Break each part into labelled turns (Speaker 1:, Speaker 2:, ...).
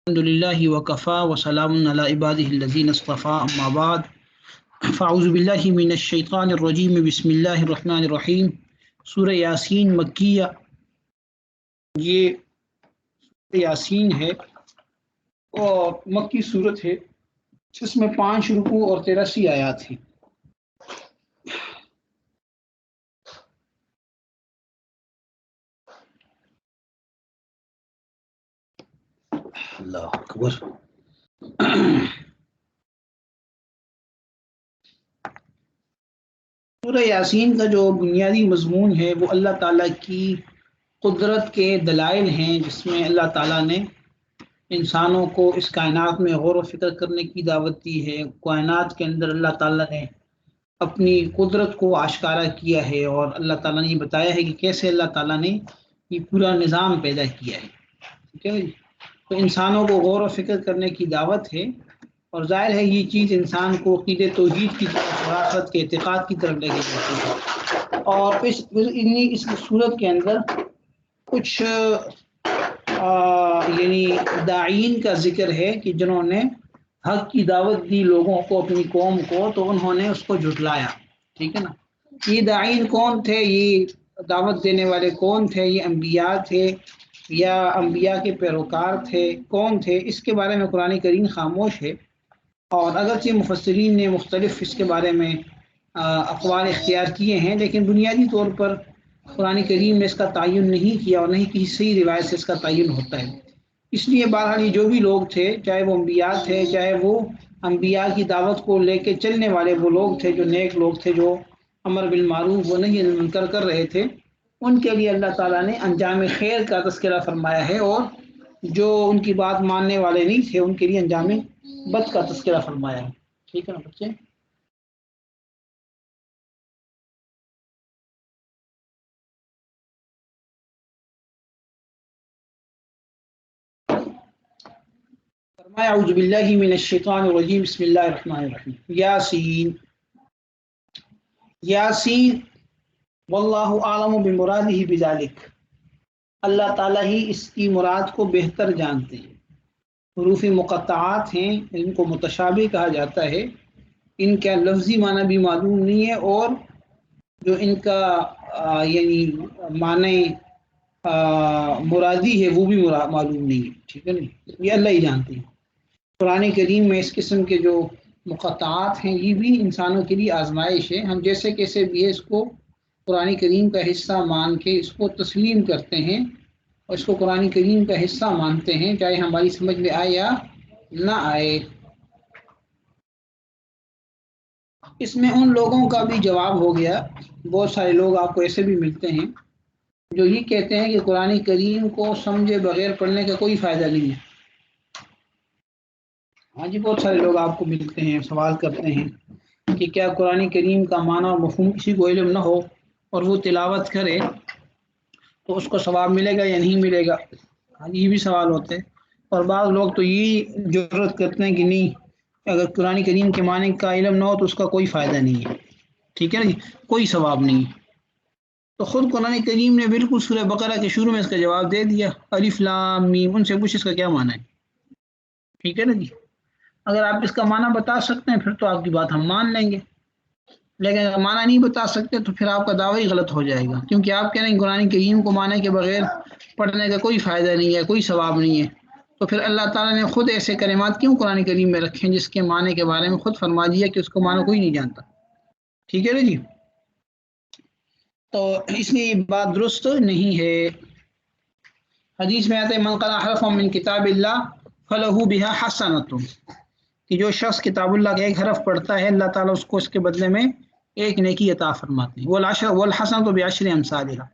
Speaker 1: الحمدللہ وکفا وسلام علی عبادہ الذین اصطفیٰ اما بعد فاعوذ باللہ من الشیطان الرجیم بسم اللہ الرحمن الرحیم سورہ یاسین مکیہ، یہ سورہ یاسین ہے اور مکی صورت ہے جس میں 5 رکوع اور 83 آیات ہیں۔ اللہ اکبر۔ سورہ یاسین کا جو بنیادی مضمون ہے وہ اللہ تعالیٰ کی قدرت کے دلائل ہیں، جس میں اللہ تعالیٰ نے انسانوں کو اس کائنات میں غور و فکر کرنے کی دعوت دی ہے۔ کائنات کے اندر اللہ تعالیٰ نے اپنی قدرت کو آشکارا کیا ہے اور اللہ تعالیٰ نے یہ بتایا ہے کہ کیسے اللہ تعالیٰ نے یہ پورا نظام پیدا کیا ہے۔ ٹھیک ہے، تو انسانوں کو غور و فکر کرنے کی دعوت ہے، اور ظاہر ہے یہ چیز انسان کو عقیدے توحید کی طرف، وراثت کے اعتقاد کی طرف لے کے جاتی ہے۔ اور اس صورت کے اندر کچھ یعنی داعین کا ذکر ہے کہ جنہوں نے حق کی دعوت دی لوگوں کو، اپنی قوم کو، تو انہوں نے اس کو جھٹلایا۔ ٹھیک ہے نا، یہ داعین کون تھے، یہ دعوت دینے والے کون تھے، یہ انبیاء تھے یا انبیاء کے پیروکار تھے، کون تھے، اس کے بارے میں قرآن کریم خاموش ہے۔ اور اگرچہ مفسرین نے مختلف اس کے بارے میں اقوال اختیار کیے ہیں، لیکن بنیادی طور پر قرآن کریم نے اس کا تعین نہیں کیا، اور نہیں کسی صحیح روایت سے اس کا تعین ہوتا ہے۔ اس لیے بہرحال یہ جو بھی لوگ تھے، چاہے وہ انبیاء تھے، چاہے وہ انبیاء کی دعوت کو لے کے چلنے والے وہ لوگ تھے، جو نیک لوگ تھے، جو امر بالمعروف و نہی عن المنکر کر رہے تھے، ان کے لیے اللہ تعالیٰ نے انجام خیر کا تذکرہ فرمایا ہے، اور جو ان کی بات ماننے والے نہیں تھے ان کے لیے انجام بد کا تذکرہ فرمایا ہے۔ ٹھیک ہے نا بچے؟ فرمایا اعوذ باللہ من الشیطان الرجیم بسم اللہ الرحمن الرحیم۔ یاسین، یاسین واللہ اعلم بمرادہ بذالک، اللہ تعالیٰ ہی اس کی مراد کو بہتر جانتے ہیں۔ حروف مقطعات ہیں، ان کو متشابہ کہا جاتا ہے، ان کا لفظی معنی بھی معلوم نہیں ہے، اور جو ان کا یعنی معنی مرادی ہے وہ بھی معلوم نہیں ہے۔ ٹھیک ہے نا، یہ اللہ ہی جانتے ہیں۔ قرآن کریم میں اس قسم کے جو مقطعات ہیں یہ بھی انسانوں کے لیے آزمائش ہے۔ ہم جیسے کیسے بھی ہے اس کو قرآن کریم کا حصہ مان کے اس کو تسلیم کرتے ہیں، اور اس کو قرآن کریم کا حصہ مانتے ہیں، چاہے ہماری سمجھ میں آئے یا نہ آئے۔ اس میں ان لوگوں کا بھی جواب ہو گیا، بہت سارے لوگ آپ کو ایسے بھی ملتے ہیں جو یہ کہتے ہیں کہ قرآن کریم کو سمجھے بغیر پڑھنے کا کوئی فائدہ نہیں ہے۔ ہاں جی، بہت سارے لوگ آپ کو ملتے ہیں، سوال کرتے ہیں کہ کیا قرآن کریم کا معنی اور مفہوم کسی کو علم نہ ہو اور وہ تلاوت کرے تو اس کو ثواب ملے گا یا نہیں ملے گا؟ ہاں جی، یہ بھی سوال ہوتے ہیں۔ اور بعض لوگ تو یہ جرت کرتے ہیں کہ نہیں، اگر قرآن کریم کے معنی کا علم نہ ہو تو اس کا کوئی فائدہ نہیں ہے۔ ٹھیک ہے نا جی، کوئی ثواب نہیں ہے۔ تو خود قرآن کریم نے بالکل سورہ بقرہ کے شروع میں اس کا جواب دے دیا، الف لام میم، ان سے پوچھ اس کا کیا معنی ہے۔ ٹھیک ہے نا جی، اگر آپ اس کا معنی بتا سکتے ہیں پھر تو آپ کی بات ہم مان لیں گے، لیکن اگر معنی نہیں بتا سکتے تو پھر آپ کا دعوی غلط ہو جائے گا، کیونکہ آپ کہہ رہے ہیں قرآن کریم کو معنی کے بغیر پڑھنے کا کوئی فائدہ نہیں ہے، کوئی ثواب نہیں ہے۔ تو پھر اللہ تعالیٰ نے خود ایسے کلمات کیوں قرآن کریم میں رکھے ہیں جس کے معنی کے بارے میں خود فرما دیا کہ اس کو معنی کوئی نہیں جانتا۔ ٹھیک ہے نا جی، تو اس لیے یہ بات درست نہیں ہے۔ حدیث میں آتا ہے من قرأ حرفا من کتاب اللہ فلہ بہا حسنۃ، کہ جو شخص کتاب اللہ کا ایک حرف پڑھتا ہے اللہ تعالیٰ اس کو اس کے بدلے میں ایک نیکی عطا فرماتے ہیں۔ والحسنۃ بعشر امثالها،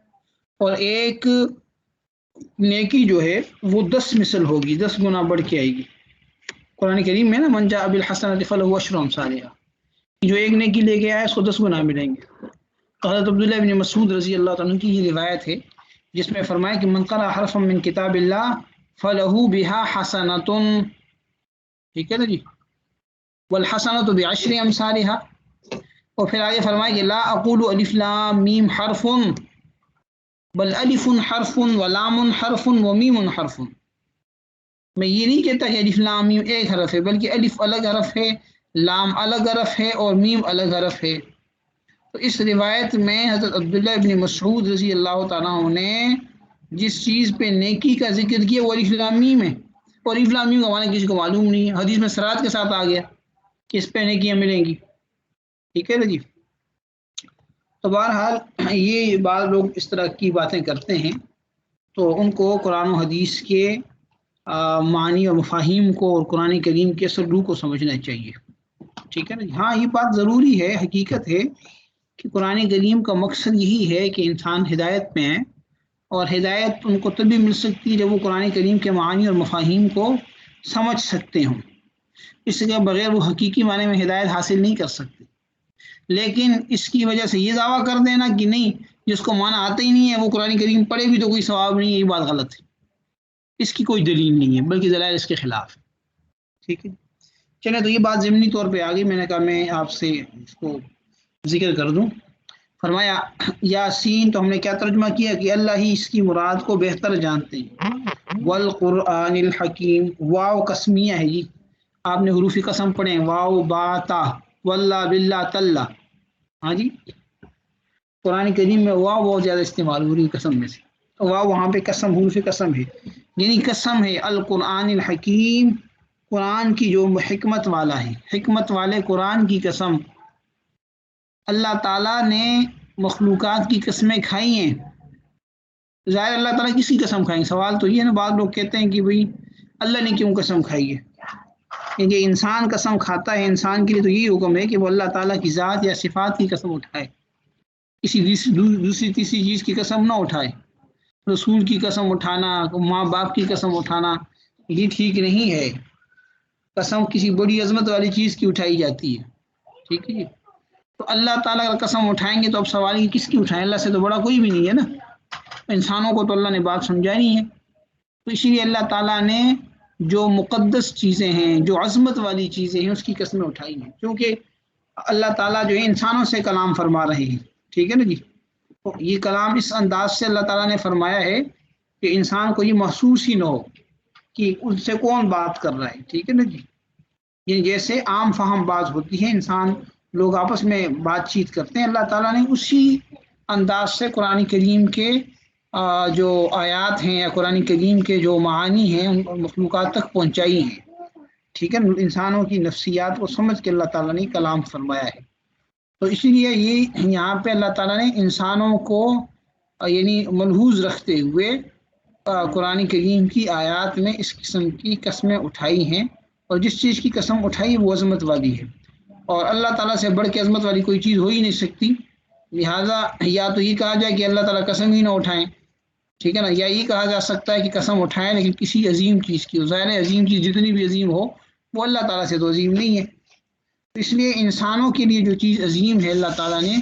Speaker 1: اور ایک نیکی جو ہے وہ 10 مثل ہوگی، 10 گنا بڑھ کے آئے گی۔ قرآن کریم میں نا من جاء بالحسنۃ فلہ عشر امثالها، جو ایک نیکی لے کے آیا اس کو 10 گنا ملیں گے۔ حضرت عبداللہ بن مسعود رضی اللہ عنہ کی یہ روایت ہے جس میں فرمایا کہ من قرأ حرفا من کتاب اللہ فلہ بہا حسنۃ، ٹھیک ہے نا جی، والحسنۃ بعشر امثالها، اور پھر آگے فرمایا کہ لا اقول الف لام میم حرف بل الف حرف ولام حرف ومیم حرف، میں یہ نہیں کہتا کہ الف لام میم ایک حرف ہے، بلکہ الف الگ حرف ہے، لام الگ حرف ہے اور میم الگ حرف ہے۔ تو اس روایت میں حضرت عبداللہ ابن مسعود رضی اللہ تعالیٰ عنہ نے جس چیز پہ نیکی کا ذکر کیا وہ الف لام میم ہے، اور الف لام میم کا معنی کسی کو معلوم نہیں ہے، حدیث میں صراط کے ساتھ آ گیا کہ اس پہ نیکیاں ملیں گی، ٹھیک ہے نا جی۔ تو بہرحال یہ بعض لوگ اس طرح کی باتیں کرتے ہیں، تو ان کو قرآن و حدیث کے معنی اور مفاہیم کو اور قرآن کریم کے اصل روح کو سمجھنا چاہیے، ٹھیک ہے نا جی۔ ہاں یہ بات ضروری ہے، حقیقت ہے کہ قرآن کریم کا مقصد یہی ہے کہ انسان ہدایت میں ہے، اور ہدایت ان کو تبھی مل سکتی ہے جب وہ قرآن کریم کے معانی اور مفاہیم کو سمجھ سکتے ہوں، اس کے بغیر وہ حقیقی معنی میں ہدایت حاصل نہیں کر سکتے۔ لیکن اس کی وجہ سے یہ دعویٰ کر دینا کہ نہیں جس کو معنی آتا ہی نہیں ہے وہ قرآن کریم پڑھے بھی تو کوئی ثواب نہیں ہے، یہ بات غلط ہے، اس کی کوئی دلیل نہیں ہے بلکہ دلائل اس کے خلاف ہے، ٹھیک ہے۔ چلیں تو یہ بات ضمنی طور پہ آ گئی، میں نے کہا میں آپ سے اس کو ذکر کر دوں۔ فرمایا یاسین، تو ہم نے کیا ترجمہ کیا کہ اللہ ہی اس کی مراد کو بہتر جانتے ہیں۔ والقرآن الحکیم، واو قسمیہ ہے جی، آپ نے حروف قسم پڑھے ہیں، واو با تا، واللہ باللہ تلہ، ہاں جی۔ قرآن کریم میں واو بہت زیادہ استعمال ہو رہی ہے قسم میں سے، واو وہاں پہ قسم، حروف قسم ہے، یعنی قسم ہے القرآن الحکیم، قرآن کی جو حکمت والا ہے، حکمت والے قرآن کی قسم۔ اللہ تعالیٰ نے مخلوقات کی قسمیں کھائی ہیں، ظاہر اللہ تعالیٰ کس کی قسم کھائیں؟ سوال تو یہ ہے نا، بعض لوگ کہتے ہیں کہ بھئی اللہ نے کیوں قسم کھائی ہے؟ کیونکہ انسان قسم کھاتا ہے، انسان کے لیے تو یہی حکم ہے کہ وہ اللہ تعالیٰ کی ذات یا صفات کی قسم اٹھائے، کسی دوسری تیسری چیز کی قسم نہ اٹھائے۔ رسول کی قسم اٹھانا، ماں باپ کی قسم اٹھانا یہ ٹھیک نہیں ہے، قسم کسی بڑی عظمت والی چیز کی اٹھائی جاتی ہے، ٹھیک ہے جی۔ تو اللہ تعالیٰ اگر قسم اٹھائیں گے تو اب سوال یہ کس کی اٹھائیں؟ اللہ سے تو بڑا کوئی بھی نہیں ہے نا، انسانوں کو تو اللہ نے بات سمجھانی ہے، تو اسی لیے اللہ تعالیٰ نے جو مقدس چیزیں ہیں، جو عظمت والی چیزیں ہیں اس کی قسمیں اٹھائی ہیں، کیونکہ اللہ تعالیٰ جو ہے انسانوں سے کلام فرما رہے ہیں، ٹھیک ہے نا جی۔ تو یہ کلام اس انداز سے اللہ تعالیٰ نے فرمایا ہے کہ انسان کو یہ محسوس ہی نہ ہو کہ ان سے کون بات کر رہا ہے، ٹھیک ہے نا جی۔ یعنی جیسے عام فہم بات ہوتی ہے، انسان لوگ آپس میں بات چیت کرتے ہیں، اللہ تعالیٰ نے اسی انداز سے قرآن کریم کے جو آیات ہیں یا قرآن کریم کے جو معانی ہیں ان مخلوقات تک پہنچائی ہیں، ٹھیک ہے، انسانوں کی نفسیات کو سمجھ کے اللہ تعالیٰ نے کلام فرمایا ہے۔ تو اسی لیے یہ یہاں پہ اللہ تعالیٰ نے انسانوں کو یعنی ملحوظ رکھتے ہوئے قرآن کریم کی آیات میں اس قسم کی قسمیں اٹھائی ہیں، اور جس چیز کی قسم اٹھائی وہ عظمت والی ہے، اور اللہ تعالیٰ سے بڑھ کے عظمت والی کوئی چیز ہو ہی نہیں سکتی، لہٰذا یا تو یہ کہا جائے کہ اللہ تعالیٰ قسم ہی نہ اٹھائیں، ٹھیک ہے نا، یا یہ کہا جا سکتا ہے کہ قسم اٹھائیں لیکن کسی عظیم چیز کی، ظاہر ہے عظیم چیز جتنی بھی عظیم ہو وہ اللہ تعالیٰ سے تو عظیم نہیں ہے، اس لیے انسانوں کے لیے جو چیز عظیم ہے اللہ تعالیٰ نے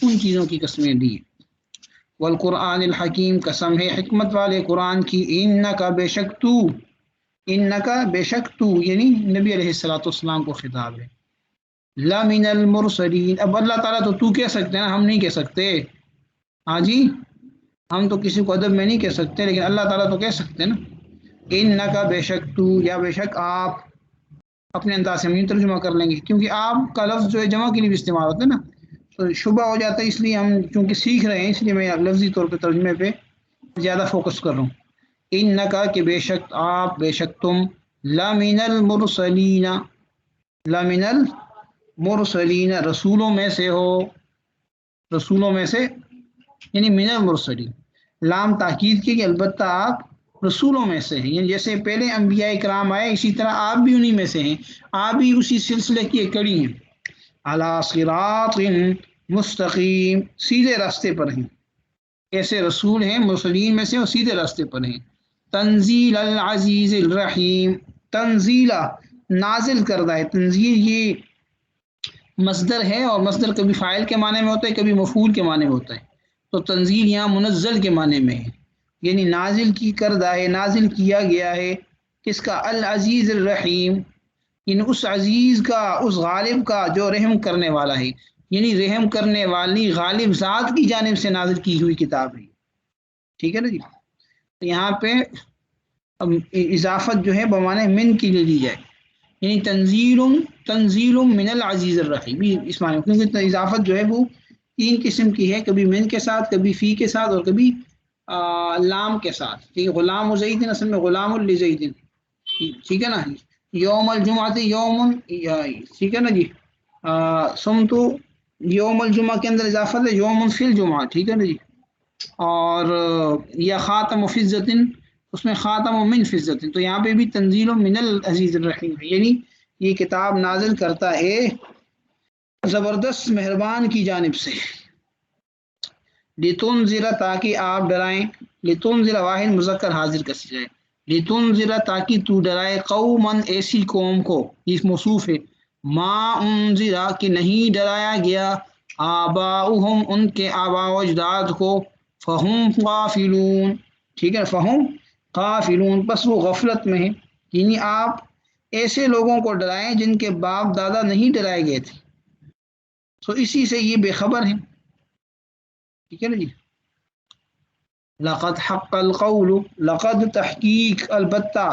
Speaker 1: ان چیزوں کی قسمیں دی۔ والقرآن الحکیم، قسم ہے حکمت والے قرآن کی، انکا بے شک تو، انکا بے شک تو یعنی نبی علیہ الصلوۃ والسلام کو خطاب ہے، لمن المرسلین، اب اللہ تعالیٰ تو کہہ سکتے ہیں نا، ہم نہیں کہہ سکتے، ہاں جی، ہم تو کسی کو ادب میں نہیں کہہ سکتے، لیکن اللہ تعالیٰ تو کہہ سکتے ہیں نا، انکا بے شک تو، یا بے شک آپ، اپنے انداز سے ہم ترجمہ کر لیں گے، کیونکہ آپ کا لفظ جو ہے جمع کے لیے بھی استعمال ہوتا ہے نا، تو شبہ ہو جاتا ہے، اس لیے ہم چونکہ سیکھ رہے ہیں اس لیے میں لفظی طور پہ ترجمے پہ زیادہ فوکس کر رہا ہوں۔ انکا کہ بے شک آپ، بے شک تم، لمن المرسلین، لمن المرسلین رسولوں میں سے ہو، رسولوں میں سے یعنی من المرسلین، لام تاکید کی کہ البتہ آپ رسولوں میں سے ہیں، یعنی جیسے پہلے انبیاء کرام آئے اسی طرح آپ بھی انہی میں سے ہیں، آپ بھی اسی سلسلے کی ایک کڑی ہیں، علی صراط مستقیم، سیدھے راستے پر ہیں، ایسے رسول ہیں مرسلین میں سے اور سیدھے راستے پر ہیں۔ تنزیل العزیز الرحیم، تنزیلہ نازل کردہ ہے، تنزیل یہ مصدر ہے، اور مصدر کبھی فاعل کے معنی میں ہوتا ہے کبھی مفعول کے معنی میں ہوتا ہے، تو تنزیل یہاں منزل کے معنی میں ہے، یعنی نازل کی کردہ ہے، نازل کیا گیا ہے، کس کا؟ العزیز الرحیم، یعنی اس عزیز کا، اس غالب کا جو رحم کرنے والا ہے، یعنی رحم کرنے والی غالب ذات کی جانب سے نازل کی ہوئی کتاب ہے، ٹھیک ہے نا جی۔ تو یہاں پہ اب اضافت جو ہے بمانے من کی لے لی جائے، یعنی تنزیل من العزیز الرحیم، اس معنی، کیونکہ اضافت جو ہے وہ تین قسم کی ہے، کبھی من کے ساتھ، کبھی فی کے ساتھ، اور کبھی لام کے ساتھ. ٹھیک ہے، غلام زید اصل میں غلام لزید، ٹھیک ہے نا. یوم الجمعہ یوم، ٹھیک ہے نا جی. سمتو یوم الجمعہ کے اندر اضافت ہے یوم فی الجمعہ، ٹھیک ہے نا جی. اور یا خاتم فضت، اس میں خاتم و من فضت، تو یہاں پہ بھی تنزیل من العزیز الرحیم ہے، یعنی یہ کتاب نازل کرتا ہے زبردست مہربان کی جانب سے. لتنذر تاکہ آپ ڈرائیں، لتنذر واحد مذکر حاضر کا صیغہ ہے، لتنذر تاکہ تو ڈرائے قومن ایسی قوم کو، یہ موصوف ہے، ما انذر کہ نہیں ڈرایا گیا، آباؤہم ان کے آباء و اجداد کو، فہم غافلون، ٹھیک ہے، فہم غافلون بس وہ غفلت میں ہیں، یعنی آپ ایسے لوگوں کو ڈرائیں جن کے باپ دادا نہیں ڈرائے گئے تھے، تو اسی سے یہ بے خبر ہیں. ٹھیک ہے نا جی. لقد حق القول، لقد تحقیق، البتہ،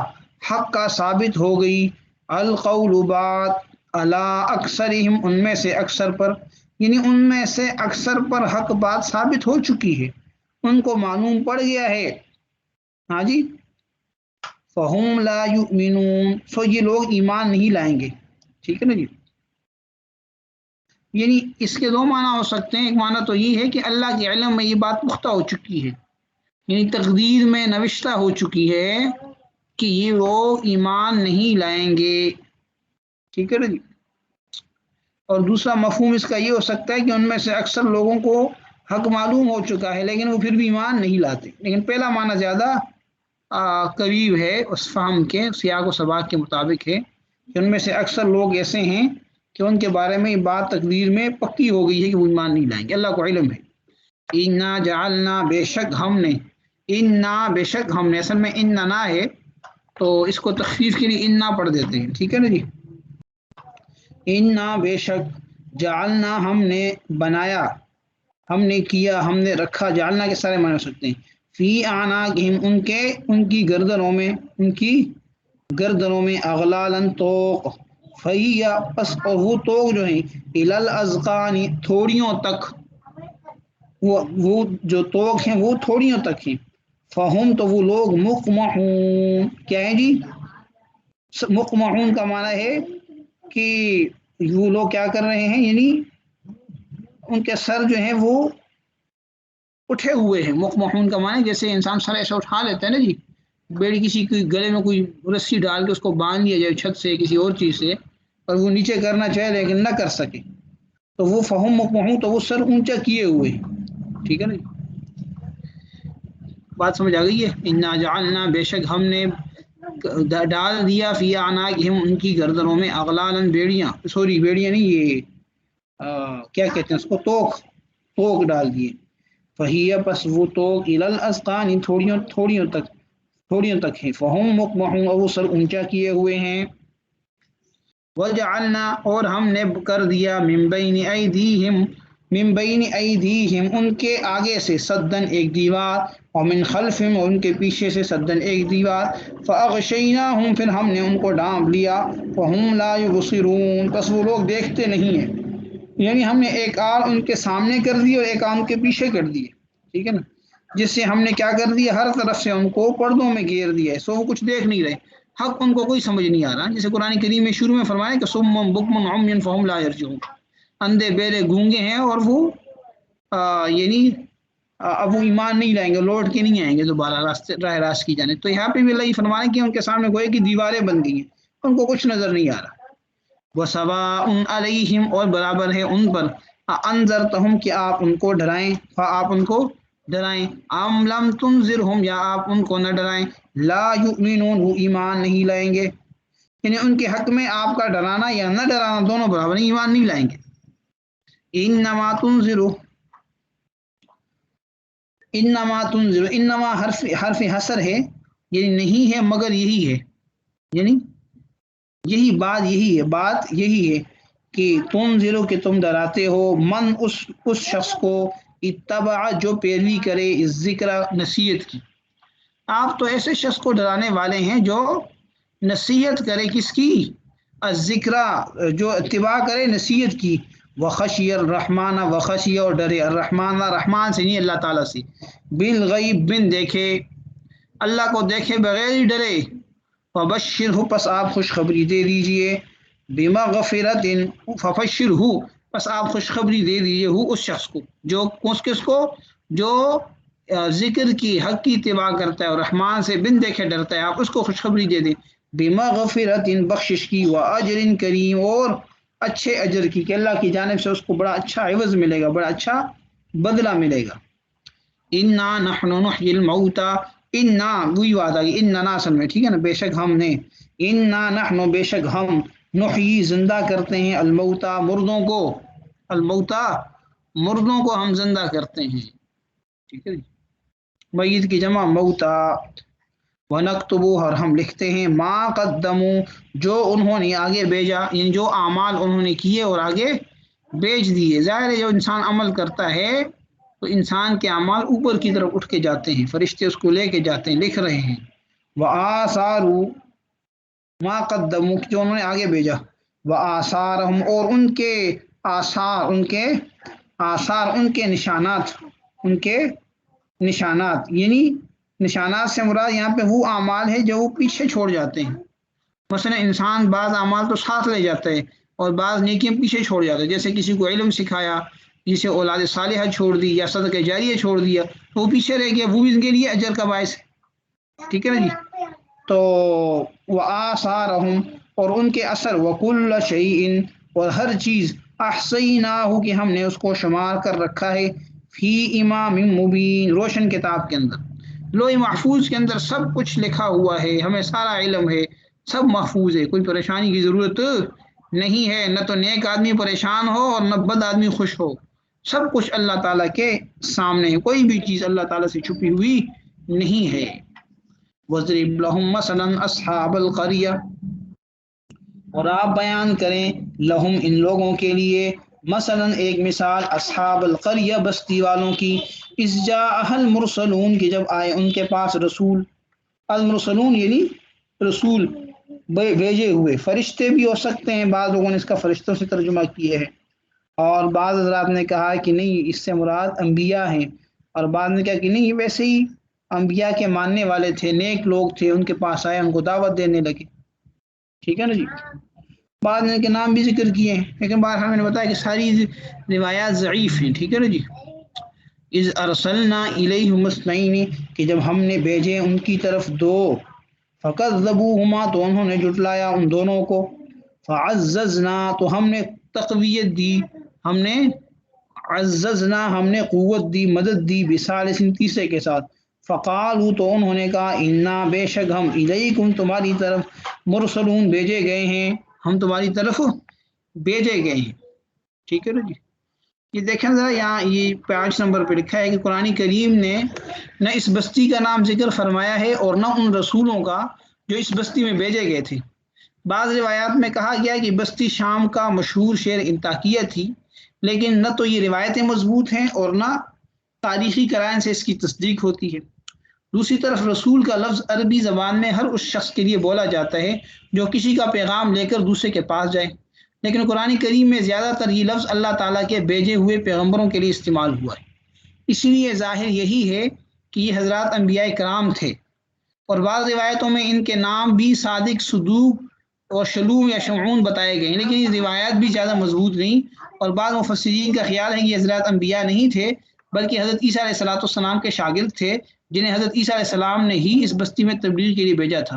Speaker 1: حق کا ثابت ہو گئی، القول بات، علی اکثرہم ان میں سے اکثر پر، یعنی ان میں سے اکثر پر حق بات ثابت ہو چکی ہے، ان کو معلوم پڑ گیا ہے. ہاں جی. فہم لا یؤمنون، سو یہ لوگ ایمان نہیں لائیں گے. ٹھیک ہے نا جی. یعنی اس کے دو معنی ہو سکتے ہیں، ایک معنی تو یہ ہے کہ اللہ کے علم میں یہ بات پختہ ہو چکی ہے، یعنی تقدیر میں نوشتہ ہو چکی ہے کہ یہ لوگ ایمان نہیں لائیں گے. ٹھیک ہے نا جی. اور دوسرا مفہوم اس کا یہ ہو سکتا ہے کہ ان میں سے اکثر لوگوں کو حق معلوم ہو چکا ہے لیکن وہ پھر بھی ایمان نہیں لاتے، لیکن پہلا معنی زیادہ قریب ہے اس فہم کے، سیاق و سباق کے مطابق ہے کہ ان میں سے اکثر لوگ ایسے ہیں کہ ان کے بارے میں یہ بات تقدیر میں پکی ہو گئی ہے کہ وہ ایمان نہیں لائیں گے، اللہ کو علم ہے. انا جعلنا، بے شک ہم نے، انا بے شک ہم نے، اصل میں ان نہ ہے تو اس کو تخفیف کے لیے انا پڑھ دیتے ہیں. ٹھیک ہے نا جی. انا بے شک، جعلنا ہم نے بنایا، ہم نے کیا، ہم نے رکھا، جعلنا کے سارے معنی ہو سکتے ہیں، فی اعناقہم ان کی گردنوں میں، ان کی گردنوں میں، اغلالن توق، فہیا پس وہ توق جو ہیں، الاذقان تھوڑیوں تک، وہ جو توق ہیں وہ تھوڑیوں تک ہیں، فہم تو وہ لوگ مقمحون، کیا ہے جی، مقمحون کا معنی ہے کہ وہ لوگ کیا کر رہے ہیں، یعنی ان کے سر جو ہیں وہ اٹھے ہوئے ہیں. مقمحون کا معنی جیسے انسان سر ایسا اٹھا لیتا ہے نا جی، بیڑی کسی کے گلے میں کوئی رسی ڈال کے اس کو باندھ دیا جائے چھت سے کسی اور چیز سے، اور وہ نیچے کرنا چاہے لیکن نہ کر سکے، تو وہ فہم مقمحون، تو وہ سر اونچا کیے ہوئے. ٹھیک ہے نا جی. بات سمجھ آ گئی ہے. انا جعلنا بے شک ہم نے ڈال دیا فی اعناقہم ان کی گردنوں میں، اغلالن بیڑیاں، سوری بیڑیاں نہیں، یہ کیا کہتے ہیں اس کو، توق ڈال دیے، فہیا پس وہ توق الاذقان تھوڑیوں تک ہیں، فہم مقمحون اور وہ سر اونچا کیے ہوئے ہیں. وجعلنا اور ہم نے کر دیا، من بین ایدیہم ان کے آگے سے، سدن ایک دیوار، اور من خلفہم اور ان کے پیچھے سے، سدن ایک دیوار، فاغشیناہم پھر ہم نے ان کو ڈھانپ لیا، فہم لا یبصرون پس وہ لوگ دیکھتے نہیں ہیں، یعنی ہم نے ایک آنکھ ان کے سامنے کر دی اور ایک آنکھ کے پیچھے کر دی. ٹھیک ہے نا. جس سے ہم نے کیا کر دیا، ہر طرف سے ان کو پردوں میں گھیر دیا ہے، سو وہ کچھ دیکھ نہیں رہے، حق ان کو کوئی سمجھ نہیں آ رہا. جیسے قرآن کریم میں شروع میں فرمایا کہ صم بکم عمی فہم لا یرجعون، اندھے بہرے گونگے ہیں اور وہ یعنی اب وہ ایمان نہیں لائیں گے، لوٹ کے نہیں آئیں گے دوبارہ راہ راست کی جانب. تو یہاں پہ بھی اللہ فرمایا کہ ان کے سامنے گوئے کی دیواریں بن گئی ہیں، ان کو کچھ نظر نہیں آ رہا. وَسَوَاءٌ عَلَيْهِمْ اور برابر ہے ان پر، انذرتہم کہ آپ ان کو ڈرائیں، آپ ان کو ڈرائیں، ام لم تنذرہم یا آپ ان کو نہ ڈرائیں، لا یؤمنون وہ ایمان نہیں لائیں گے، یعنی ان کے حق میں آپ کا ڈرانا یا نہ ڈرانا دونوں برابر، ایمان نہیں لائیں گے. انما تنذر، انما تنذر، انما حرف حصر ہے، یعنی نہیں ہے مگر یہی ہے، یعنی یہی بات یہی ہے کہ تنذر کہ تم ڈراتے ہو، من اس شخص کو، اتبع جو پیروی کرے، ذکر نصیحت کی، آپ تو ایسے شخص کو ڈرانے والے ہیں جو نصیحت کرے کس کی؟ الذکرہ، جو اتباع کرے نصیحت کی، وخشی الرحمن، وخشی اور ڈرے، الرحمن رحمان سے نہیں اللہ تعالیٰ سے، بالغیب بن دیکھے، اللہ کو دیکھے بغیر ہی ڈرے، فبشرہ پس آپ خوشخبری دے دیجئے، بمغفرت فبشرہ پس آپ خوشخبری دے دیجئے ہو اس شخص کو، جو کس کو؟ جو ذکر کی حق کی اتباع کرتا ہے اور رحمان سے بن دیکھے ڈرتا ہے، آپ اس کو خوشخبری دے دیں، بمغفرت بخشش کی، واجر کریم اور اچھے اجر کی، کہ اللہ کی جانب سے اس کو بڑا اچھا عوض ملے گا، بڑا اچھا بدلہ ملے گا۔ انا نحن نحیی الموتى، انا وہی بات آئی، اننا اصل میں، ٹھیک ہے نا، بے شک ہم نے، انا نحن بے شک ہم، نحیی زندہ کرتے ہیں، الموتى مردوں کو، الموتى مردوں کو ہم زندہ کرتے ہیں، ٹھیک ہے جی، میت کی جمع موتا، ونکتب اور ہم لکھتے ہیں، ما قدموا جو انہوں نے آگے بھیجا، یعنی جو اعمال انہوں نے کیے اور آگے بیچ دیے۔ ظاہر ہے جو انسان عمل کرتا ہے تو انسان کے اعمال اوپر کی طرف اٹھ کے جاتے ہیں، فرشتے اس کو لے کے جاتے ہیں، لکھ رہے ہیں، وآثاروا ما قدموا جو انہوں نے آگے بھیجا، وآثارہم اور ان کے آثار، ان کے آثار، ان کے نشانات، ان کے نشانات، یعنی نشانات سے مراد یہاں پہ وہ اعمال ہے جو وہ پیچھے چھوڑ جاتے ہیں۔ مثلا انسان بعض اعمال تو ساتھ لے جاتا ہے اور بعض نیکیاں پیچھے چھوڑ جاتا ہے، جیسے کسی کو علم سکھایا، جسے اولاد صالحہ چھوڑ دی یا صدقہ جاریہ چھوڑ دیا، تو وہ پیچھے رہ گیا، وہ بھی ان کے لیے اجر کا باعث ہے، ٹھیک ہے نا جی۔ تو وآثارہم اور ان کے اثر، وکل شیء اور ہر چیز، احصیناہ کہ ہم نے اس کو شمار کر رکھا ہے، فی امام مبین روشن کتاب کے اندر، لوح محفوظ کے اندر سب کچھ لکھا ہوا ہے، ہمیں سارا علم ہے، سب محفوظ ہے، کوئی پریشانی کی ضرورت نہیں ہے، نہ تو نیک آدمی پریشان ہو اور نہ بد آدمی خوش ہو، سب کچھ اللہ تعالیٰ کے سامنے ہے، کوئی بھی چیز اللہ تعالیٰ سے چھپی ہوئی نہیں ہے۔ وَاضْرِبْ لَهُمْ مَثَلًا أَصْحَابَ الْقَرْيَةِ اور آپ بیان کریں لہم ان لوگوں کے لیے، مثلا ایک مثال، اصحاب القریہ بستی والوں کی، اذ جاءها المرسلون کہ جب آئے ان کے پاس رسول، المرسلون یعنی رسول بھیجے ہوئے، فرشتے بھی ہو سکتے ہیں، بعض لوگوں نے اس کا فرشتوں سے ترجمہ کیے ہیں، اور بعض حضرات نے کہا کہ نہیں اس سے مراد انبیاء ہیں، اور بعض نے کہا کہ نہیں ویسے ہی انبیاء کے ماننے والے تھے، نیک لوگ تھے، ان کے پاس آئے، ان کو دعوت دینے لگے، ٹھیک ہے نا جی۔ بعض نے کے نام بھی ذکر کیے ہیں، لیکن بہرحال میں نے بتایا کہ ساری روایات ضعیف ہیں، ٹھیک ہے نا جی۔ اذ ارسلنا الیہم اثنین کہ جب ہم نے بھیجے ان کی طرف دو، فکذبوہما تو انہوں نے جھٹلایا ان دونوں کو، فعززنا تو ہم نے تقویت دی، ہم نے عززنا ہم نے قوت دی، مدد دی، بثالث تیسرے کے ساتھ، فقالوا تو انہوں نے کہا، انا بے شک ہم، الیکم تمہاری طرف، مرسلون بھیجے گئے ہیں، ہم تمہاری طرف بھیجے گئے ہیں، ٹھیک ہے نا جی۔ یہ دیکھیں ذرا یہاں یہ 5 نمبر پہ لکھا ہے کہ قرآن کریم نے نہ اس بستی کا نام ذکر فرمایا ہے اور نہ ان رسولوں کا جو اس بستی میں بھیجے گئے تھے۔ بعض روایات میں کہا گیا کہ بستی شام کا مشہور شہر انطاکیہ تھی، لیکن نہ تو یہ روایتیں مضبوط ہیں اور نہ تاریخی قرائن سے اس کی تصدیق ہوتی ہے۔ دوسری طرف رسول کا لفظ عربی زبان میں ہر اس شخص کے لیے بولا جاتا ہے جو کسی کا پیغام لے کر دوسرے کے پاس جائے، لیکن قرآن کریم میں زیادہ تر یہ لفظ اللہ تعالیٰ کے بھیجے ہوئے پیغمبروں کے لیے استعمال ہوا ہے، اسی لیے ظاہر یہی ہے کہ یہ حضرات انبیاء کرام تھے، اور بعض روایتوں میں ان کے نام بھی صادق، صدوق اور شلوم یا شمعون بتائے گئے ہیں، لیکن یہ روایات بھی زیادہ مضبوط نہیں، اور بعض مفسرین کا خیال ہے کہ یہ حضرات انبیاء نہیں تھے بلکہ حضرت عیسیٰ علیہ السلام کے شاگرد تھے، جنہیں حضرت عیسیٰ علیہ السلام نے ہی اس بستی میں تبلیغ کے لیے بھیجا تھا،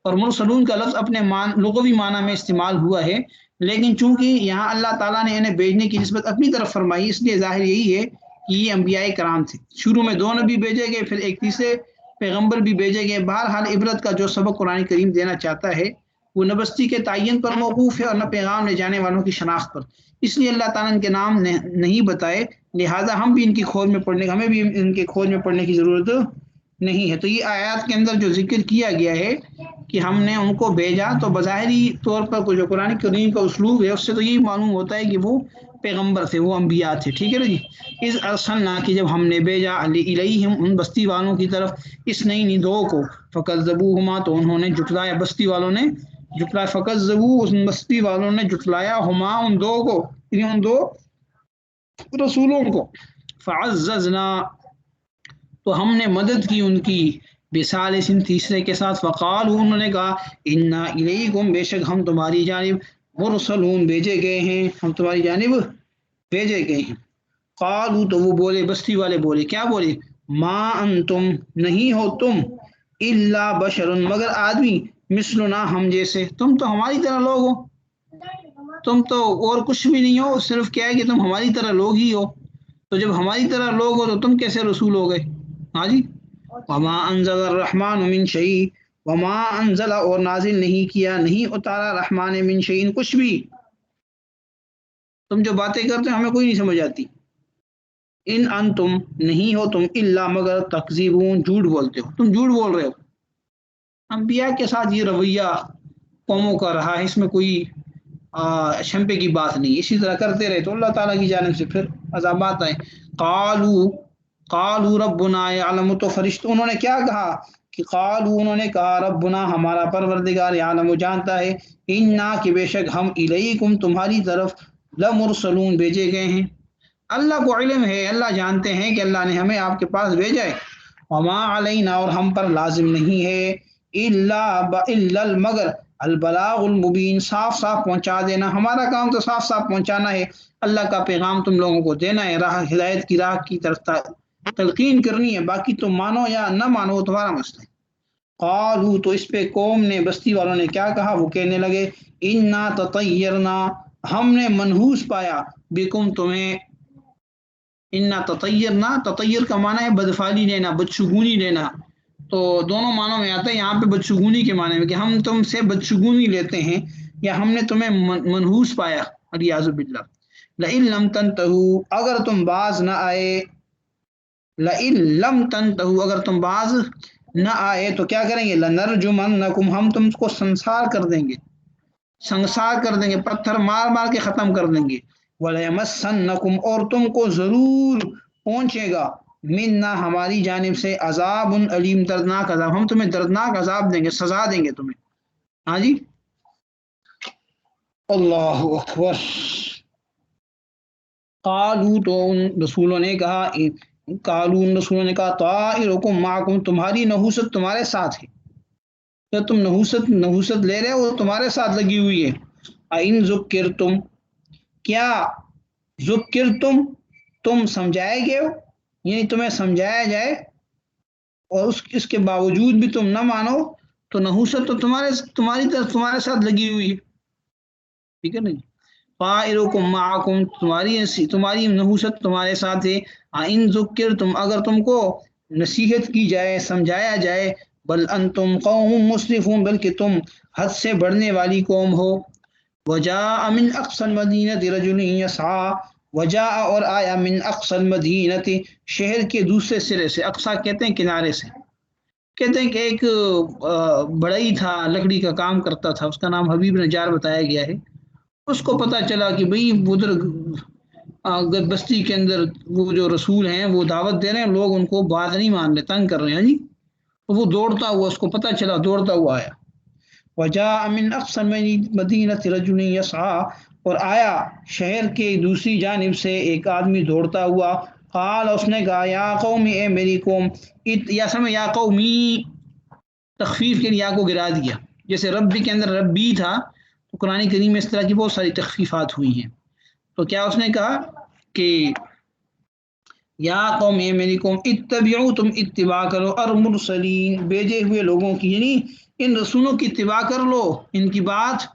Speaker 1: اور مرسلون کا لفظ اپنے لغوی معنی میں استعمال ہوا ہے، لیکن چونکہ یہاں اللہ تعالیٰ نے انہیں بھیجنے کی نسبت اپنی طرف فرمائی، اس لیے ظاہر یہی ہے کہ یہ انبیاء کرام تھے۔ شروع میں 2 نبی بھیجے گئے، پھر ایک تیسرے پیغمبر بھی بھیجے گئے۔ بہرحال عبرت کا جو سبق قرآن کریم دینا چاہتا ہے وہ نہ بستی کے تعین پر موقوف ہے اور نہ پیغام لے جانے والوں کی شناخت پر، اس لیے اللہ تعالیٰ ان کے نام نہیں بتائے، لہٰذا ہم بھی ان کی کھوج میں پڑھنے ہمیں بھی ان کے کھوج میں پڑھنے کی ضرورت نہیں ہے۔ تو یہ آیات کے اندر جو ذکر کیا گیا ہے کہ ہم نے ان کو بھیجا، تو بظاہری طور پر جو قرآن کریم کا اسلوب ہے اس سے تو یہی معلوم ہوتا ہے کہ وہ پیغمبر تھے، وہ انبیاء تھے، ٹھیک ہے نا جی۔ اس ارسلنا کہ جب ہم نے بھیجا الیہم ان بستی والوں کی طرف، اثنین دو کو، فکذبوہما تو انہوں نے جھٹلایا، بستی والوں نے جھٹلایا، فکذبوا ان بستی والوں نے جھٹلایا، ہما ان دو کو، یعنی ان دو رسولوں کو، فعززنا تو ہم نے مدد کی ان کی، بثالث تیسرے کے ساتھ، فقالوا انہوں نے کہا، انا الیکم بے شک ہم تمہاری جانب، مرسلون بھیجے گئے ہیں، ہم تمہاری جانب بھیجے گئے ہیں۔ قالوا تو وہ بولے، بستی والے بولے، کیا بولے، ما انتم نہیں ہو تم، الا بشر مگر آدمی، مثلنا ہم جیسے، تم تو ہماری طرح لوگ ہو، تم تو اور کچھ بھی نہیں ہو، صرف کیا ہے کہ تم ہماری طرح لوگ ہی ہو، تو جب ہماری طرح لوگ ہو تو تم کیسے رسول ہو گئے؟ ہاں جی۔ وما انزل الرحمن من شیء، وما انزل اور نازل نہیں کیا، نہیں اتارا، رحمان من شیء کچھ بھی، تم جو باتیں کرتے ہو ہمیں کوئی نہیں سمجھ آتی، ان انتم نہیں ہو تم، الا مگر تکذیبون جھوٹ بولتے ہو، تم جھوٹ بول رہے ہو۔ انبیاء کے ساتھ یہ رویہ قوموں کا رہا ہے، اس میں کوئی شمپے کی بات نہیں، اسی طرح کرتے رہے تو اللہ تعالیٰ کی جانب سے پھر عذابات آئے۔ قالوا ربنا یعلم تو فرشتوں انہوں نے کیا کہا کہ قالوا انہوں نے کہا ربنا ہمارا پروردگار یعلم جانتا ہے، انا کہ بے شک ہم الیکم تمہاری طرف لمرسلون بھیجے گئے ہیں، اللہ کو علم ہے، اللہ جانتے ہیں کہ اللہ نے ہمیں آپ کے پاس بھیجا ہے۔ وما علینا اور ہم پر لازم نہیں ہے، الا مگر البلاغ المبین صاف صاف پہنچا دینا، ہمارا کام تو صاف صاف پہنچانا ہے، اللہ کا پیغام تم لوگوں کو دینا ہے، راہ ہدایت کی راہ کی طرف تلقین کرنی ہے، باقی تم مانو یا نہ مانو وہ تمہارا مسئلہ ہے۔ قالوا تو اس پہ قوم نے، بستی والوں نے کیا کہا، وہ کہنے لگے، انا تطیرنا ہم نے منحوس پایا، بکم تمہیں، انا تطیرنا، تطیر کا معنی ہے بدفعلی لینا، بدشگونی لینا، تو دونوں معنوں میں آتا ہے، یہاں پہ بدشگونی کے معنی میں کہ ہم تم سے بدشگونی لیتے ہیں، یا ہم نے تمہیں منحوس پایا، علیاذ باللہ۔ لئن لم تنتہوا اگر تم باز نہ آئے، لئن لم تنتہوا اگر تم باز نہ آئے تو کیا کریں گے، لنرجمنکم ہم تم کو سنسار کر دیں گے، سنسار کر دیں گے، پتھر مار مار کے ختم کر دیں گے، وَلَيَمَسَّنَّكُمْ اور تم کو ضرور پہنچے گا، منا ہماری جانب سے، عذاب علیم دردناک عذاب، ہم تمہیں دردناک عذاب دیں گے، سزا دیں گے تمہیں۔ ہاں جی، اللہ اکبر۔ قالوا تو ان رسولوں نے کہا، قالوا ان رسولوں نے کہا، طائرکم معکم تمہاری نحوست تمہارے ساتھ ہے، تو تم نحوست لے رہے ہو، وہ تمہارے ساتھ لگی ہوئی ہے۔ اَإِن ذُكِّرْتُمْ کیا ذکرتم تم سمجھائے گئے ہو، یعنی تمہیں سمجھایا جائے اور اس کے باوجود بھی تم نہ مانو، تو نحوست تو تمہاری طرف تمہارے ساتھ لگی ہوئی ہے، ٹھیک ہے نا جی۔ طائرکم معکم تمہاری نحوست تمہارے ساتھ ہے، ان ذکرتم اگر تم کو نصیحت کی جائے، سمجھایا جائے، بل انتم قوم مسرفون بلکہ تم حد سے بڑھنے والی قوم ہو۔ وجاء من اقصى المدینۃ رجل یسعی وجاء اور آیا من اقصى المدینۃ شہر کے دوسرے سرے سے، اقصی کہتے ہیں کنارے سے، کہتے ہیں کہ ایک بڑئی تھا، لکڑی کا کام کرتا تھا، اس کا نام حبیب نجار بتایا گیا ہے، اس کو پتہ چلا کہ بھئی ادھر بستی کے اندر وہ جو رسول ہیں وہ دعوت دے رہے ہیں، لوگ ان کو بات نہیں مان رہے، تنگ کر رہے ہیں جی، تو وہ دوڑتا ہوا، اس کو پتہ چلا، دوڑتا ہوا آیا۔ وجاء من اقصى المدینۃ رجل یسعی اور آیا شہر کے دوسری جانب سے ایک آدمی دوڑتا ہوا، قال اس نے کہا، یا قوم اے میری قوم، یا سمجھ یا قومی، تخفیف کے لیے یا کو گرا دیا، جیسے ربی کے اندر ربی تھا، تو قرآن کریم میں اس طرح کی بہت ساری تخفیفات ہوئی ہیں، تو کیا اس نے کہا کہ یا قوم اے میری قوم، اتبعوا تم اتباع کرو، المرسلین بھیجے ہوئے لوگوں کی، یعنی ان رسولوں کی اتباع کر لو، ان کی بات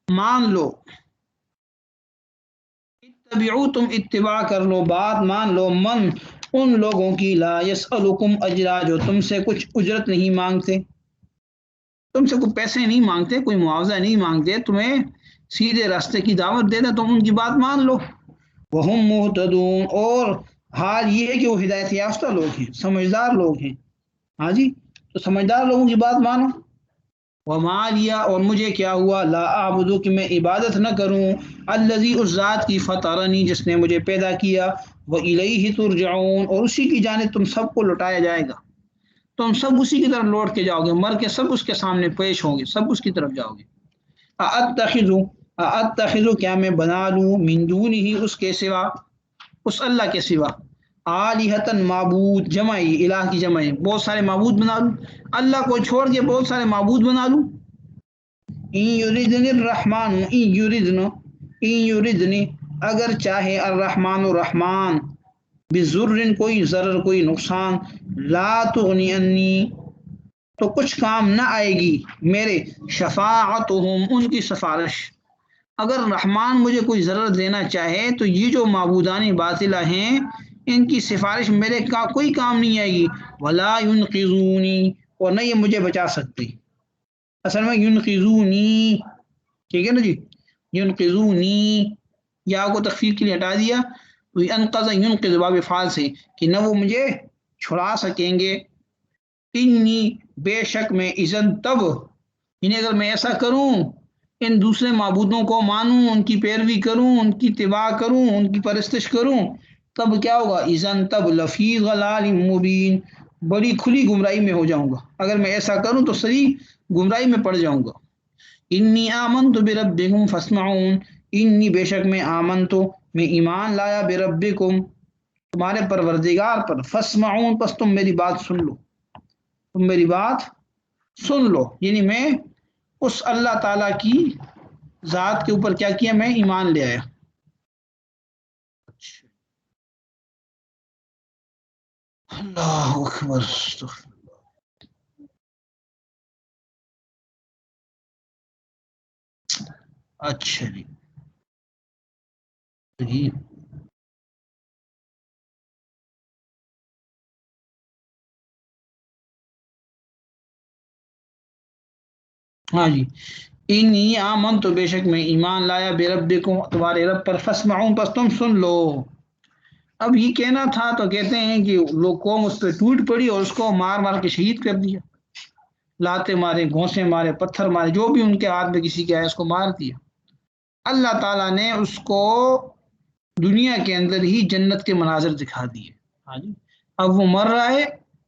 Speaker 1: مان لو، اتبعوا تم اتباع کر لو، بات مان لو، من ان لوگوں کی، لا یسألکم اجرا جو تم سے کچھ اجرت نہیں مانگتے، تم سے کوئی پیسے نہیں مانگتے، کوئی معاوضہ نہیں مانگتے، تمہیں سیدھے راستے کی دعوت دیتے، تم ان کی بات مان لو، وہم مہتدون اور حال یہ ہے کہ وہ ہدایت یافتہ لوگ ہیں، سمجھدار لوگ ہیں۔ ہاں جی، تو سمجھدار لوگوں کی بات مانو، وما لیا اور مجھے کیا ہوا لا اعبدو کہ میں عبادت نہ کروں الذی اس ذات کی فطرنی جس نے مجھے پیدا کیا وإلیہ ترجعون اور اسی کی جانب تم سب کو لوٹایا جائے گا، تم سب اسی کی طرف لوٹ کے جاؤ گے، مر کے سب اس کے سامنے پیش ہوں گے، سب اس کی طرف جاؤ گے۔ اتخذ کیا میں بنا لوں من دونہ اس کے سوا، اس اللہ کے سوا، آلہتن معبود، جمعی الہ کی جمعی، بہت سارے معبود بنا لوں، اللہ کو چھوڑ کے بہت سارے معبود بنا لوں۔ ان یردن الرحمن ان یردن اگر چاہے الرحمن الرحمن بذر کوئی ضرر کوئی نقصان لا تغنی انی تو کچھ کام نہ آئے گی میرے شفاعتہم ان کی سفارش، اگر رحمان مجھے کوئی ضرر دینا چاہے تو یہ جو معبودان باطلہ ہیں ان کی سفارش میرے کا کوئی کام نہیں آئے گی، ولا ینقذونی اور نہ یہ مجھے بچا سکتے، اصل میں ینقذونی، ٹھیک ہے نا جی، ینقذونی یا کو تخفیف کے لیے ہٹا دیا تو انقذ ینقذ باب فعال سے کہ نہ وہ مجھے چھڑا سکیں گے، انی بے شک میں اذن تب، یعنی اگر میں ایسا کروں ان دوسرے معبودوں کو مانوں، ان کی پیروی کروں، ان کی اتباع کروں، ان کی پرستش کروں، تب کیا ہوگا اذن تب لفی ضلال مبین بڑی کھلی گمراہی میں ہو جاؤں گا، اگر میں ایسا کروں تو صحیح گمراہی میں پڑ جاؤں گا۔ انی آمنت بربکم فاسمعون انی بے شک میں آمنت میں ایمان لایا بربکم تمہارے پروردگار پر، فاسمعون پس تم میری بات سن لو، تم میری بات سن لو، یعنی میں اس اللہ تعالیٰ کی ذات کے اوپر کیا کیا، میں ایمان لے آیا۔ اللہ اکبر، اچھا جی، ہاں جی، انی آمن تو بے شک میں ایمان لایا بے ربکم تمہارے رب پر، فاسمعون پس تم سن لو۔ اب یہ کہنا تھا تو کہتے ہیں کہ لوگ قوم اس پہ ٹوٹ پڑی اور اس کو مار مار کے شہید کر دیا، لاتے مارے، گھونسے مارے، پتھر مارے، جو بھی ان کے ہاتھ میں کسی کے آئے اس کو مار دیا۔ اللہ تعالیٰ نے اس کو دنیا کے اندر ہی جنت کے مناظر دکھا دیے، ہاں جی، اب وہ مر رہا ہے،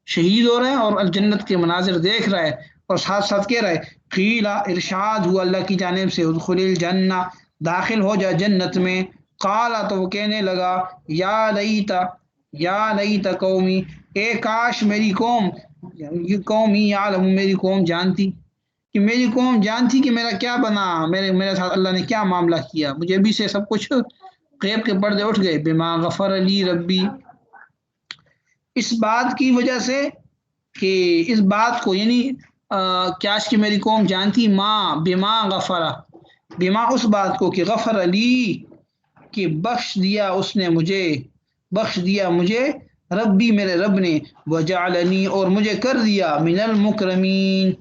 Speaker 1: شہید ہو رہا ہے اور الجنت کے مناظر دیکھ رہا ہے، اور ساتھ ساتھ کہہ رہا ہے قیلا ارشاد ہوا اللہ کی جانب سے ادخل الجنہ داخل ہو جا جنت میں، قالا تو وہ کہنے لگا یا لیتا قومی اے کاش میری قوم، یہ قومی یعلم میری قوم جانتی، کہ میری قوم جانتی کہ میرا کیا بنا، میرے ساتھ اللہ نے کیا معاملہ کیا، مجھے ابھی سے سب کچھ غیب کے پردے اٹھ گئے، بما غفر علی ربی، اس بات کی وجہ سے کہ اس بات کو یعنی کاش کہ میری قوم جانتی، ماں بما غفرہ، بما اس بات کو کہ غفر علی کہ بخش دیا اس نے مجھے، بخش دیا مجھے ربی میرے رب نے، وجعلنی اور مجھے کر دیا من المکرمین،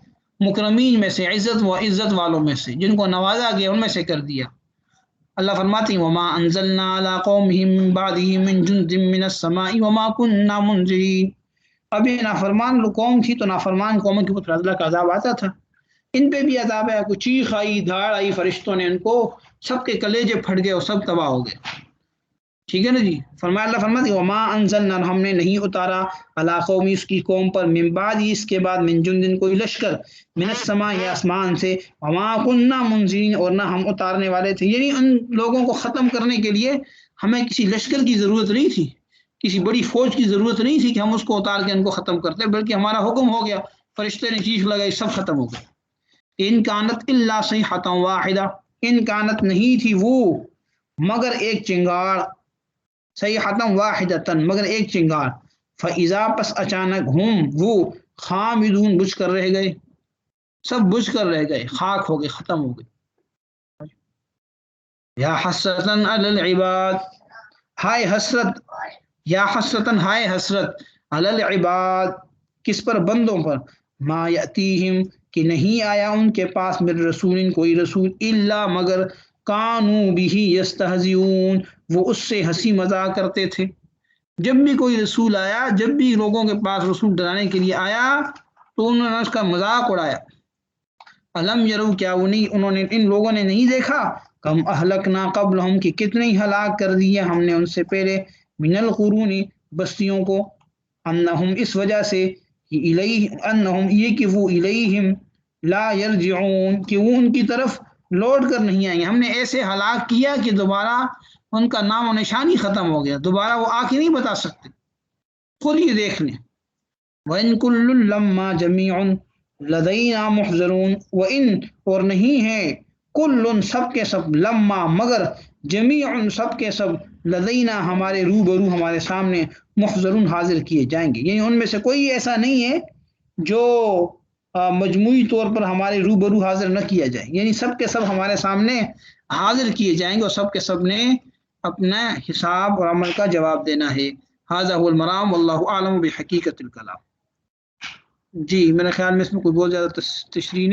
Speaker 1: مکرمین میں سے، عزت و عزت والوں میں سے، جن کو نوازا گیا ان میں سے کر دیا۔ اللہ فرماتے ہیں وما انزلنا علی قومہ من بعدہ من جند من السماء وما كنا منزلین، اب یہ نافرمان قوم تھی تو نافرمان قوموں کے اوپر اللہ کا عذاب آتا تھا، ان پہ بھی عذاب ہے، کچھ چیخ آئی، دھاڑ آئی، فرشتوں نے ان کو سب کے کلیجے پھٹ گئے اور سب تباہ ہو گئے، ٹھیک ہے نا جی۔ فرمایا اللہ فرماتے ہیں وما انزلنا ہم نے نہیں اتارا علی قومی اس کی قوم پر من بعد اس کے بعد من جندن کوئی لشکر من السماء یا آسمان سے، وما كنا منزلین اور نہ ہم اتارنے والے تھے، یعنی ان لوگوں کو ختم کرنے کے لیے ہمیں کسی لشکر کی ضرورت نہیں تھی، کسی بڑی فوج کی ضرورت نہیں تھی کہ ہم اس کو اتار کے ان کو ختم کرتے، بلکہ ہمارا حکم ہو گیا، فرشتے نے چیخ لگائی، سب ختم ہو گئے۔ ان کانت الا صیحۃ واحدہ ان کانت نہیں تھی وہ مگر ایک چنگاڑ، صیحۃ واحدۃ مگر ایک چنگاڑ، فاذا پس اچانک ہم وہ خامدون بجھ کر رہ گئے، سب بجھ کر رہ گئے، خاک ہو گئے، ختم ہو گئے۔ یا حسرتن علی العباد ہائے حسرت، یا حسرتن ہائے حسرت علی العباد کس پر، بندوں پر، ما یاتیہم کہ نہیں آیا ان کے پاس من رسول کوئی رسول الا مگر کانوا بہ یستہزئون وہ اس سے ہنسی مذاق کرتے تھے، جب بھی کوئی رسول آیا، جب بھی لوگوں کے پاس رسول ڈرانے کے لیے آیا تو انہوں نے اس کا مذاق اڑایا، علم یرو کیا انہوں نے ان لوگوں نے نہیں دیکھا کم اہلکنا قبلہم کہ کتنے ہی ہلاک کر دیے ہم نے ان سے پہلے من القرون بستیوں کو انہم اس وجہ سے انہم یہ کہ وہ الیہم لا یرجعون کہ وہ ان کی طرف لوٹ کر نہیں آئیں گے. ہم نے ایسے ہلاک کیا کہ دوبارہ ان کا نام و نشانی ختم ہو گیا, دوبارہ وہ آ کے نہیں بتا سکتے. خود یہ دیکھ لیں. وَإِن كُلٌّ لَمَّا جَمِيعٌ لَدَيْنَا مُحْضَرُونَ وَإِن اور نہیں ہے کل سب کے سب لما مگر جمیع سب کے سب لدینا ہمارے روبرو ہمارے سامنے محضرون حاضر کیے جائیں گے. یعنی ان میں سے کوئی ایسا نہیں ہے جو مجموعی طور پر ہمارے روبرو حاضر نہ کیا جائے, یعنی سب کے سب ہمارے سامنے حاضر کیے جائیں گے اور سب کے سب نے اپنا حساب اور عمل کا جواب دینا ہے. ھذا هو المرام واللہ اعلم بحقیقت الکلام. جی میرے خیال میں اس میں کوئی بہت زیادہ تشریح نہیں.